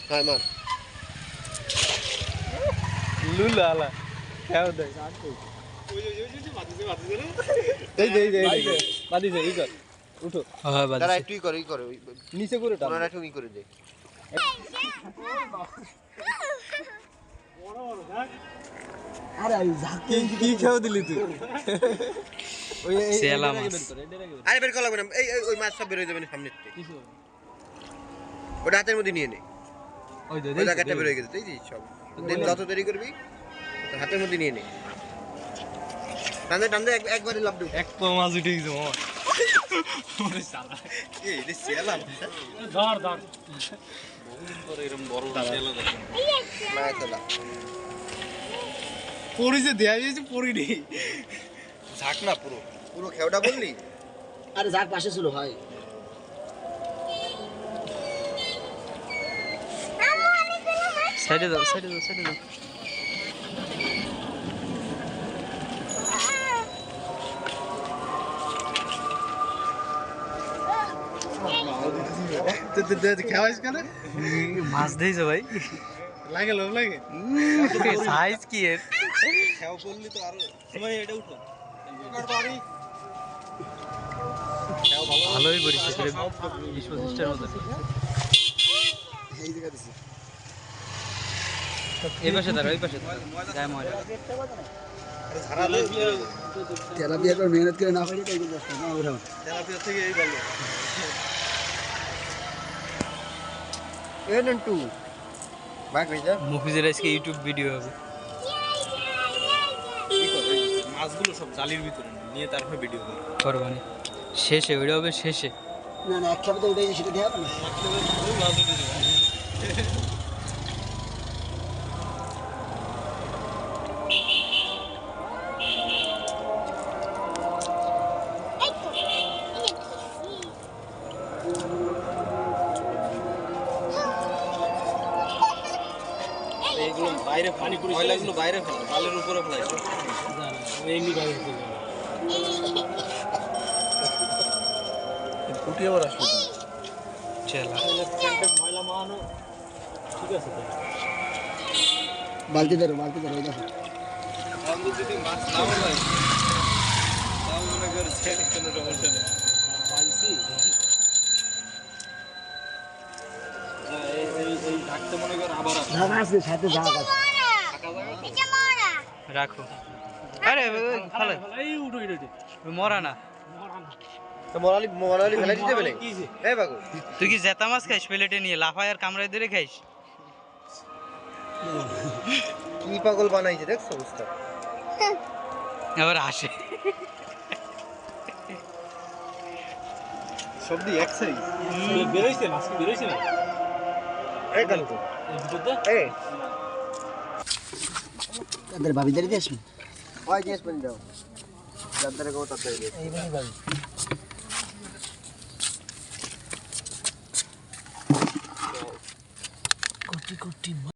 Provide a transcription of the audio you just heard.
হ্যাঁ মার লুলা আলা খাও দে বাদি দে ইকর উঠো হ্যাঁ বাদি দাঁড়া একটু ই করে নিচে করে টান ওনারা একটু ই করে দে আরে কি খাও দিলি তুই ওই সেলা মাছ আরে বের করা লাগবে না এই ওই মাছ সব বের হয়ে যাবে সামনে থেকে ওটা হাতের মধ্যে নিয়ে নে ওই দে ওই জায়গাটা বের হয়ে গেছে তুই সব যত দেরি করবি হাতের মধ্যে নিয়ে নে টানতে একবারে লাভ দেব এক পো মাছ উঠে গেছে মামা ওরে শালা এই রে সেলা ধর বহুদিন পরে এরকম বড় সেলা দেখেন না সেলা পরিছে দেয়া দিয়েছে পরি নেই ঝাক না পুরো খেওটা বললি আরে যার পাশে ছিল ভাই সাইডে দাও খাওয়াইস কেন মাছ দিয়েছে ভাই লাগে লোভ লাগে সাইজ কি এর খেও বললি তো আরো সময় এটা উঠো ভালোই করেছে 20-25টার মতো এই জায়গা দিছি এই পাশে দাঁড়া ওই পাশে গায়ে ময়লা তেলাপিয়া করে মেহনত করে না পারি তাই কষ্ট না ওরা তেলাপিয়া থেকে এই ভালো N2 বাক ভাইজা মুফিজের আজকে ইউটিউব ভিডিও হবে মাছগুলো সব জালির ভিতরে নিয়ে তারপরে ভিডিও করবানি শেষে ওইটা হবে শেষে না না এক খাবে তো ওটাই সেটা দেয়া হবে না মাছ উঠে যাবে এইগুলো বাইরে পানি পুরি ময়লাগুলো বাইরে ফেলা জালের উপরে ফেলাই এমনি বাইরে ফেলা ফুটি আবার আসবে চেলা ময়লা মানো ঠিক আছে তো বালতি ধরো ওই দেখো আমরা যদি মাছ নাও নাই তাও মনে করে ছেড়ে কোনো সমস্যা নেই পাইছি এই ঢাকতে মনে কর আবার ঝাঁক আছে সাথে ঝাঁক আছে রাখো আরে ভালো এই উঠো মরা না তো মোরালি ফেলে দিতে বলে এই বাগু তুই কি জেতা মাছ খাইস প্লেটে নিয়ে লাফায় আর কামড়ায় ধরে খাইস কি পাগল বানাইছে দেখছো অবস্থা আবার আসে সব দি এক সাইজ বেরোইছে মাছ কি বেরোইছে না এই কাল তো এই ভিতরতে এই তাদের ভাবিদারি দিয়ে আসবেন ওই জিনিস বলে দাও যাদের কো তাদের এই ভাই ভাবি কোটি